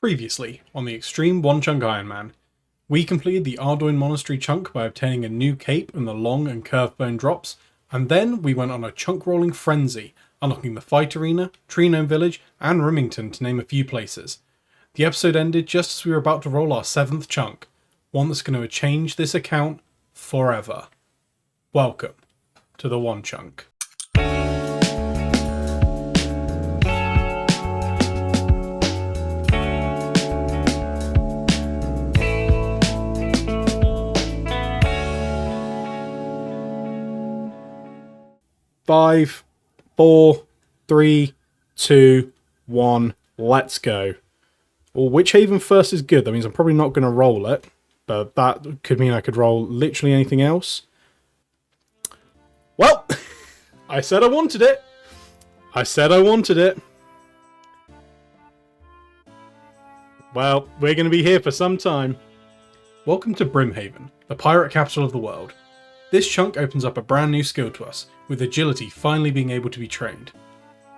Previously, on the Xtreme Onechunk Ironman, we completed the Ardoin Monastery chunk by obtaining a new cape and the long and curved bone drops, and then we went on a chunk rolling frenzy, unlocking the Fight Arena, Tree Gnome Village, and Rimington to name a few places. The episode ended just as we were about to roll our 7th chunk, one that's going to change this account forever. Welcome to the Onechunk. 5, 4, 3, 2, 1, let's go. Well, which Haven first is good? That means I'm probably not going to roll it, but that could mean I could roll literally anything else. Well, I said I wanted it. Well, we're going to be here for some time. Welcome to Brimhaven, the pirate capital of the world. This chunk opens up a brand new skill to us, with agility finally being able to be trained.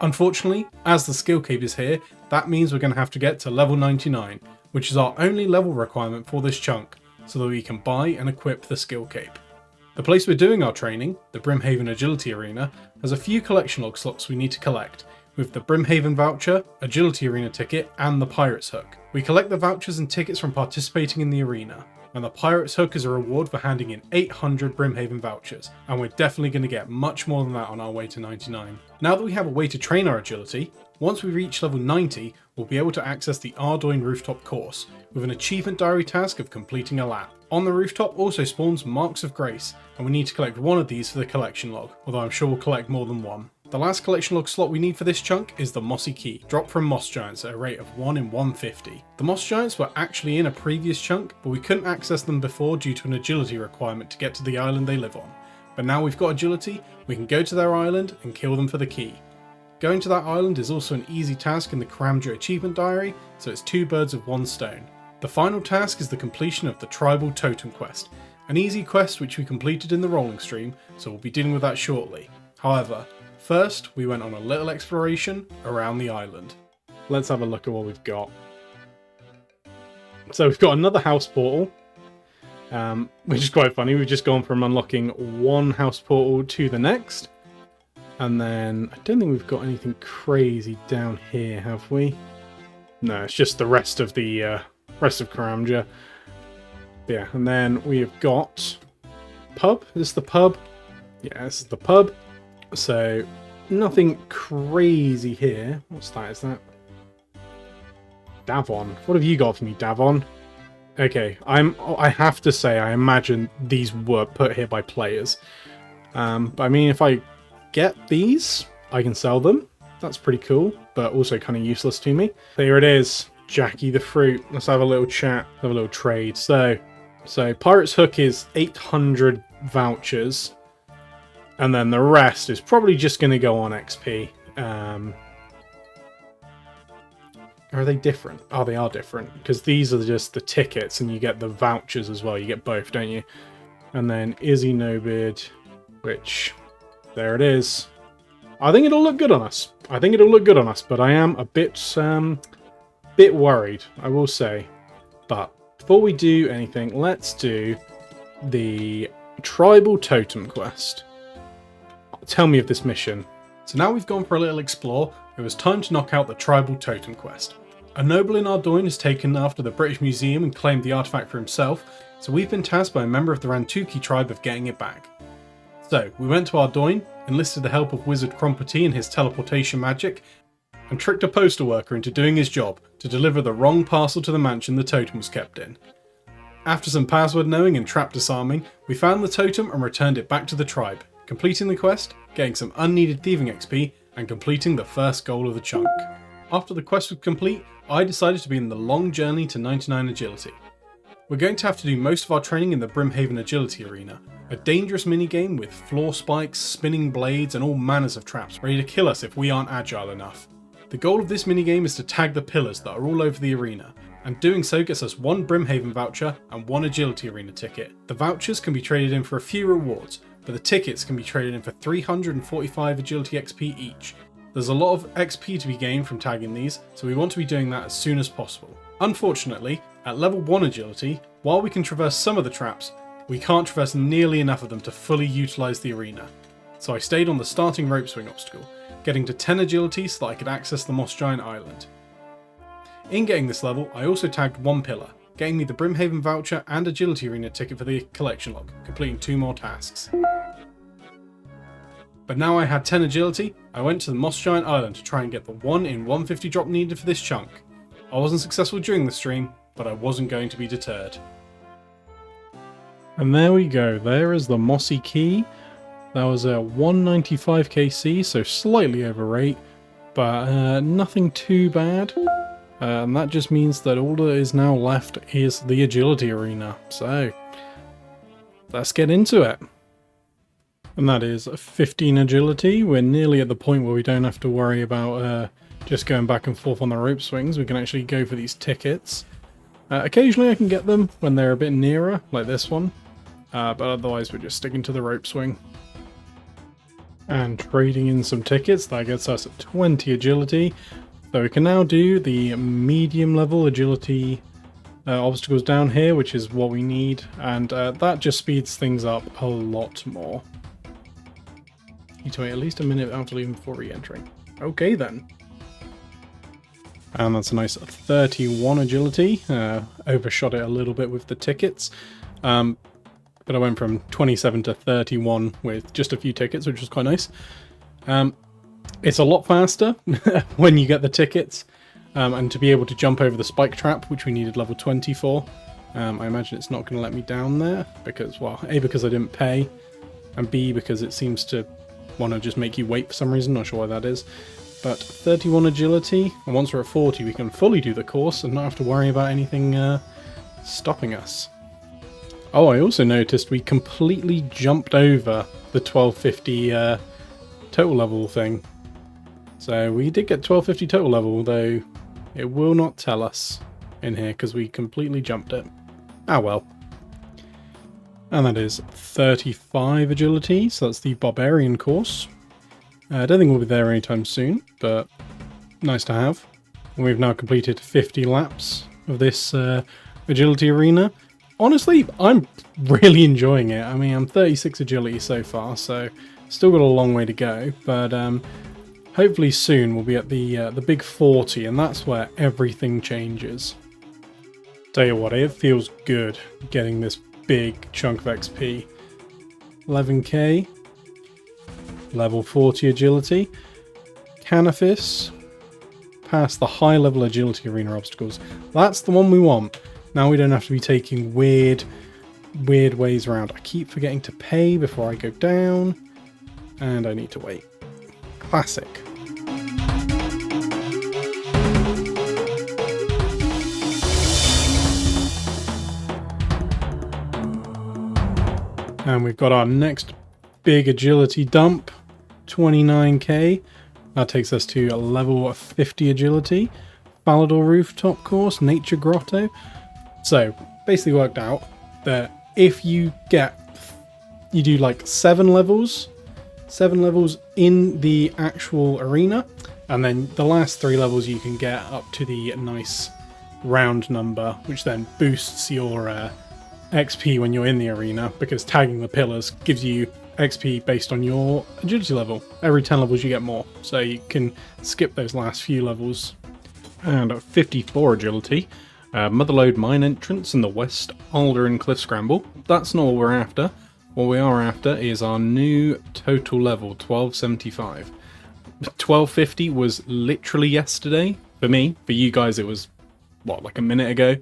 Unfortunately, as the skill cape is here, that means we're going to have to get to level 99, which is our only level requirement for this chunk, so that we can buy and equip the skill cape. The place we're doing our training, the Brimhaven Agility Arena, has a few collection log slots we need to collect, with the Brimhaven voucher, Agility Arena ticket, and the Pirate's Hook. We collect the vouchers and tickets from participating in the arena, and the Pirate's Hook is a reward for handing in 800 Brimhaven vouchers, and we're definitely going to get much more than that on our way to 99. Now that we have a way to train our agility, once we reach level 90, we'll be able to access the Ardoin rooftop course, with an achievement diary task of completing a lap. On the rooftop also spawns Marks of Grace, and we need to collect one of these for the collection log, although I'm sure we'll collect more than one. The last collection log slot we need for this chunk is the Mossy Key, dropped from Moss Giants at a rate of 1 in 150. The Moss Giants were actually in a previous chunk, but we couldn't access them before due to an agility requirement to get to the island they live on. But now we've got agility, we can go to their island and kill them for the key. Going to that island is also an easy task in the Karamja achievement diary, so it's 2 birds with 1 stone. The final task is the completion of the Tribal Totem quest, an easy quest which we completed in the rolling stream, so we'll be dealing with that shortly. However, first, we went on a little exploration around the island. Let's have a look at what we've got. So we've got another house portal, which is quite funny. We've just gone from unlocking one house portal to the next. And then, I don't think we've got anything crazy down here, have we? No, it's just the rest of Karamja. Yeah, and then we have got pub. Is this the pub? Yeah, this is the pub. So, nothing crazy here. What's that? Is that Davon? What have you got for me, Davon? Okay, I have to say, I imagine these were put here by players. But I mean, if I get these, I can sell them. That's pretty cool, but also kind of useless to me. There it is, Jackie the Fruit. Let's have a little chat, have a little trade. So Pirate's Hook is 800 vouchers. And then the rest is probably just going to go on XP. Are they different? Oh, they are different. Because these are just the tickets and you get the vouchers as well. You get both, don't you? And then Izzy Nobid, which, there it is. I think it'll look good on us. But I am a bit worried, I will say. But before we do anything, let's do the Tribal Totem quest. Tell me of this mission. So now we've gone for a little explore, it was time to knock out the Tribal Totem quest. A noble in Ardoin has taken after the British Museum and claimed the artifact for himself, so we've been tasked by a member of the Rantuki tribe of getting it back. So we went to Ardoin, enlisted the help of Wizard Crompety and his teleportation magic, and tricked a postal worker into doing his job to deliver the wrong parcel to the mansion the totem was kept in. After some password knowing and trap disarming, we found the totem and returned it back to the tribe, completing the quest, getting some unneeded thieving XP, and completing the first goal of the chunk. After the quest was complete, I decided to begin the long journey to 99 agility. We're going to have to do most of our training in the Brimhaven Agility Arena, a dangerous minigame with floor spikes, spinning blades, and all manners of traps ready to kill us if we aren't agile enough. The goal of this minigame is to tag the pillars that are all over the arena, and doing so gets us 1 Brimhaven voucher and 1 Agility Arena ticket. The vouchers can be traded in for a few rewards, but the tickets can be traded in for 345 agility XP each. There's a lot of XP to be gained from tagging these, so we want to be doing that as soon as possible. Unfortunately, at level 1 agility, while we can traverse some of the traps, we can't traverse nearly enough of them to fully utilise the arena. So I stayed on the starting rope swing obstacle, getting to 10 agility so that I could access the Moss Giant Island. In getting this level, I also tagged 1 pillar, getting me the Brimhaven voucher and agility arena ticket for the collection log, completing 2 more tasks. But now I had 10 agility, I went to the Moss Giant Island to try and get the 1 in 150 drop needed for this chunk. I wasn't successful during the stream, but I wasn't going to be deterred. And there we go, there is the Mossy Key. That was a 195 KC, so slightly over rate, but nothing too bad. And that just means that all that is now left is the agility arena. So, let's get into it. And that is 15 agility. We're nearly at the point where we don't have to worry about just going back and forth on the rope swings. We can actually go for these tickets. Occasionally I can get them when they're a bit nearer, like this one. But otherwise we're just sticking to the rope swing. And trading in some tickets, that gets us at 20 agility. So we can now do the medium level agility obstacles down here, which is what we need. And that just speeds things up a lot more. You need to wait at least a minute after leaving before re-entering. Okay then. And that's a nice 31 agility. Overshot it a little bit with the tickets. But I went from 27 to 31 with just a few tickets, which was quite nice. It's a lot faster when you get the tickets. And to be able to jump over the spike trap, which we needed level 20 for. I imagine it's not going to let me down there. Because, well, A, because I didn't pay. And B, because it seems to want to just make you wait for some reason. Not sure why that is. But 31 agility. And once we're at 40, we can fully do the course and not have to worry about anything stopping us. Oh, I also noticed we completely jumped over the 1250 total level thing. So we did get 1250 total level, though it will not tell us in here because we completely jumped it. Ah well. And that is 35 agility, so that's the Barbarian course. I don't think we'll be there anytime soon, but nice to have. And we've now completed 50 laps of this agility arena. Honestly, I'm really enjoying it. I mean, I'm 36 agility so far, so still got a long way to go. But hopefully soon we'll be at the big 40, and that's where everything changes. Tell you what, it feels good getting this big chunk of XP. 11k, level 40 agility, Canifis, past the high level agility arena obstacles. That's the one we want. Now we don't have to be taking weird ways around. I keep forgetting to pay before I go down, and I need to wait. Classic. And we've got our next big agility dump, 29k. That takes us to a level 50 agility. Falador Rooftop Course, Nature Grotto. So, basically worked out that if you do like 7 levels in the actual arena, and then the last 3 levels you can get up to the nice round number, which then boosts your XP when you're in the arena, because tagging the pillars gives you XP based on your agility level. Every 10 levels you get more, so you can skip those last few levels. And at 54 agility, Motherlode Mine Entrance in the West Alderan Cliff Scramble. That's not what we're after. What we are after is our new total level, 1275. 1250 was literally yesterday. For me, for you guys it was, what, like a minute ago?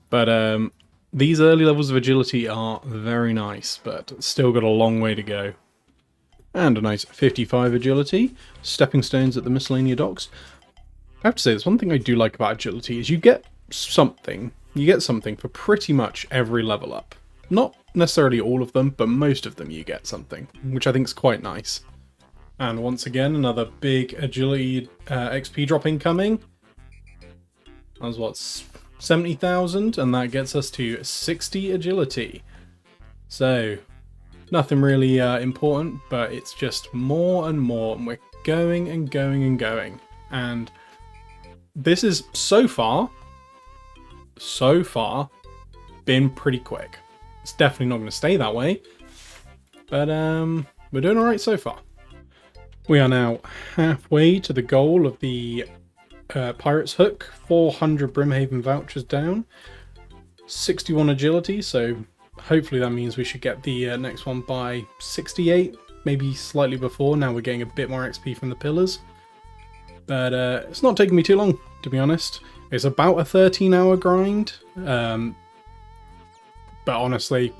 But these early levels of agility are very nice, but still got a long way to go. And a nice 55 agility, stepping stones at the Miscellanea Docks. I have to say, there's one thing I do like about agility is you get something for pretty much every level up. Not necessarily all of them, but most of them you get something, which I think is quite nice. And once again, another big agility XP drop incoming. That was what, 70,000, and that gets us to 60 agility. So, nothing really important, but it's just more and more, and we're going and going and going. And this is so far, been pretty quick. It's definitely not going to stay that way, but we're doing alright so far. We are now halfway to the goal of the Pirate's Hook, 400 Brimhaven vouchers down, 61 agility, so hopefully that means we should get the next one by 68, maybe slightly before. Now we're getting a bit more XP from the pillars. But it's not taking me too long, to be honest. It's about a 13-hour grind. But honestly,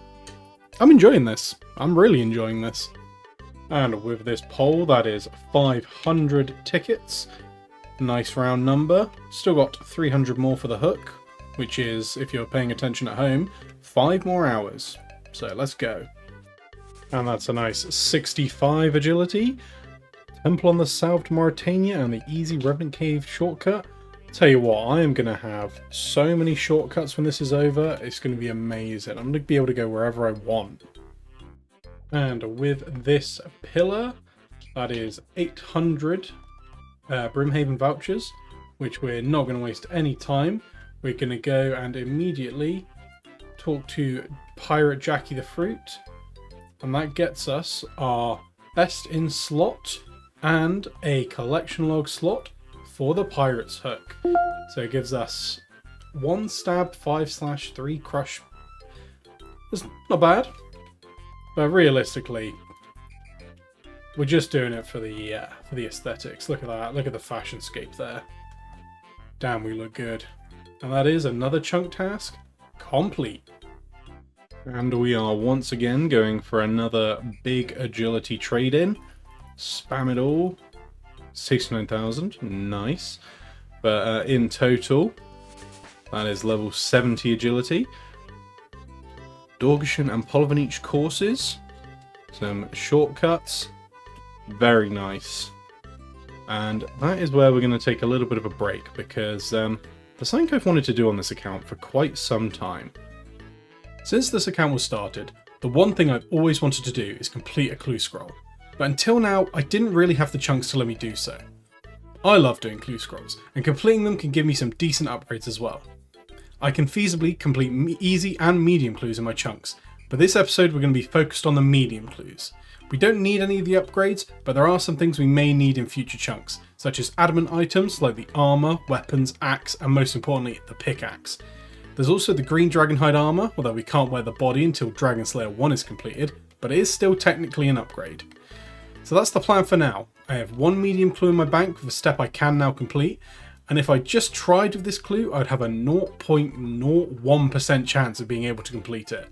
I'm enjoying this. I'm really enjoying this. And with this poll, that is 500 tickets. Nice round number. Still got 300 more for the hook, which is, if you're paying attention at home, 5 more hours. So let's go. And that's a nice 65 agility. Temple on the South Mauritania and the easy Revenant Cave shortcut. Tell you what, I am going to have so many shortcuts when this is over. It's going to be amazing. I'm going to be able to go wherever I want. And with this pillar, that is 800 Brimhaven vouchers, which we're not going to waste any time. We're going to go and immediately talk to Pirate Jackie the Fruit. And that gets us our best in slot and a collection log slot for the Pirate's Hook. So it gives us 1 stab, 5/3 crush. It's not bad, but realistically, we're just doing it for the aesthetics. Look at that! Look at the fashion scape there. Damn, we look good. And that is another chunk task complete. And we are once again going for another big agility trade-in. Spam it all. 69,000, nice. But in total, that is level 70 agility. Dorgeshan and Polvanich courses. Some shortcuts. Very nice. And that is where we're going to take a little bit of a break, because there's something I've wanted to do on this account for quite some time. Since this account was started, the one thing I've always wanted to do is complete a clue scroll. But until now, I didn't really have the chunks to let me do so. I love doing clue scrolls, and completing them can give me some decent upgrades as well. I can feasibly complete easy and medium clues in my chunks, but this episode we're going to be focused on the medium clues. We don't need any of the upgrades, but there are some things we may need in future chunks, such as adamant items like the armour, weapons, axe, and most importantly, the pickaxe. There's also the green dragonhide armour, although we can't wear the body until Dragon Slayer 1 is completed, but it is still technically an upgrade. So that's the plan for now. I have 1 medium clue in my bank with a step I can now complete, and if I just tried with this clue, I'd have a 0.01% chance of being able to complete it.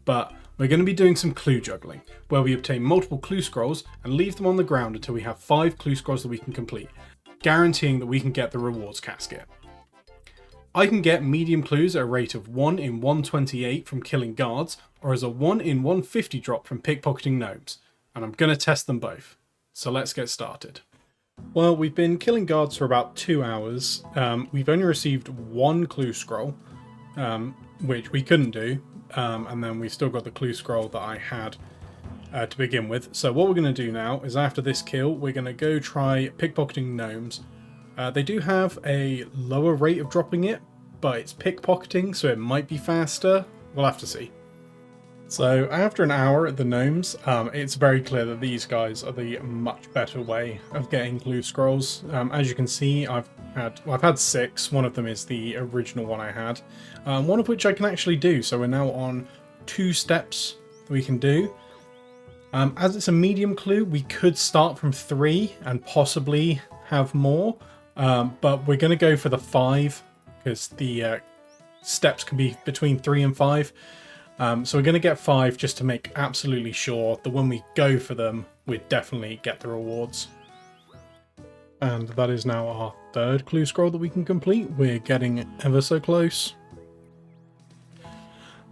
But we're going to be doing some clue juggling, where we obtain multiple clue scrolls and leave them on the ground until we have 5 clue scrolls that we can complete, guaranteeing that we can get the rewards casket. I can get medium clues at a rate of 1 in 128 from killing guards, or as a 1 in 150 drop from pickpocketing gnomes. And I'm going to test them both. So let's get started. Well, we've been killing guards for about 2 hours. We've only received 1 clue scroll, which we couldn't do. And then we still got the clue scroll that I had to begin with. So what we're going to do now is after this kill, we're going to go try pickpocketing gnomes. They do have a lower rate of dropping it, but it's pickpocketing, so it might be faster. We'll have to see. So after an hour at the gnomes, it's very clear that these guys are the much better way of getting clue scrolls. As you can see, I've had 6. One of them is the original one I had, one of which I can actually do. So we're now on 2 steps we can do. As it's a medium clue, we could start from 3 and possibly have more, but we're going to go for the 5 because the steps can be between 3 and 5. So we're going to get 5 just to make absolutely sure that when we go for them, we definitely get the rewards. And that is now our 3rd clue scroll that we can complete. We're getting ever so close.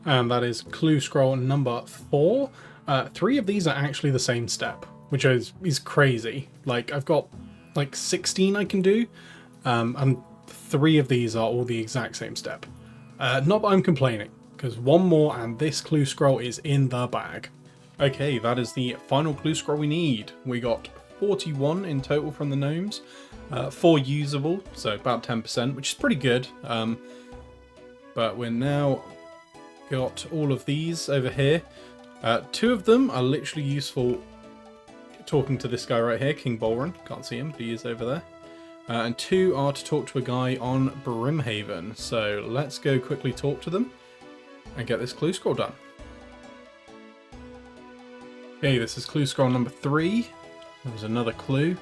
And that is clue scroll number 4. 3 of these are actually the same step, which is crazy. Like, I've got like 16 I can do, and 3 of these are all the exact same step. Not that I'm complaining, because 1 more and this clue scroll is in the bag. Okay, that is the final clue scroll we need. We got 41 in total from the gnomes. 4 usable, so about 10%, which is pretty good. But we're now got all of these over here. 2 of them are literally useful talking to this guy right here, King Bolren. Can't see him, but he is over there. And 2 are to talk to a guy on Brimhaven. So let's go quickly talk to them and get this clue scroll done. Okay, this is clue scroll number 3. There's another clue.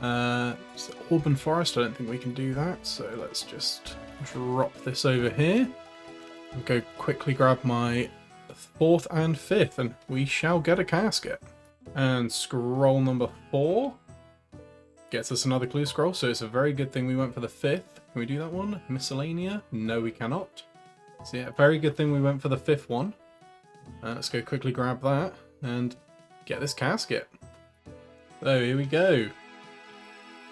It's the Auburn Forest. I don't think we can do that, so let's just drop this over here and go quickly grab my 4th and 5th, and we shall get a casket. And scroll number 4 gets us another clue scroll, so it's a very good thing we went for the 5th. Can we do that one? Miscellanea? No, we cannot. So yeah, very good thing we went for the 5th one. Let's go quickly grab that and get this casket. So here we go.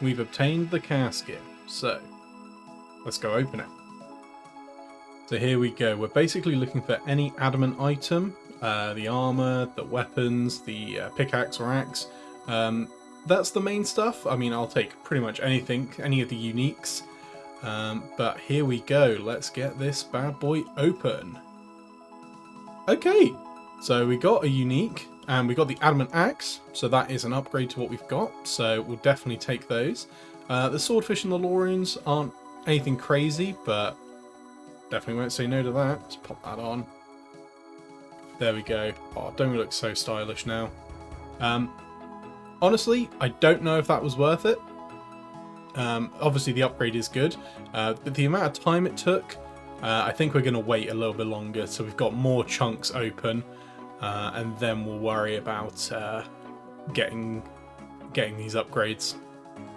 We've obtained the casket, so let's go open it. So here we go. We're basically looking for any adamant item, the armor, the weapons, the pickaxe or axe. That's the main stuff. I mean, I'll take pretty much anything, any of the uniques. But here we go. Let's get this bad boy open. Okay, so we got a unique. And we got the Adamant Axe, so that is an upgrade to what we've got, so we'll definitely take those. The Swordfish and the Lorunes aren't anything crazy, but definitely won't say no to that. Let's pop that on. There we go. Oh, don't we look so stylish now? Honestly, I don't know if that was worth it. Obviously the upgrade is good, but the amount of time it took, I think we're going to wait a little bit longer, so we've got more chunks open. And then we'll worry about getting these upgrades.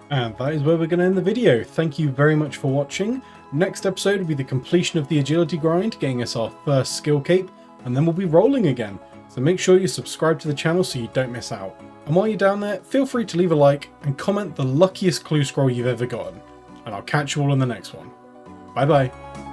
And that is where we're going to end the video. Thank you very much for watching. Next episode will be the completion of the agility grind, getting us our first skill cape, and then we'll be rolling again. So make sure you subscribe to the channel so you don't miss out. And while you're down there, feel free to leave a like and comment the luckiest clue scroll you've ever gotten. And I'll catch you all in the next one. Bye bye.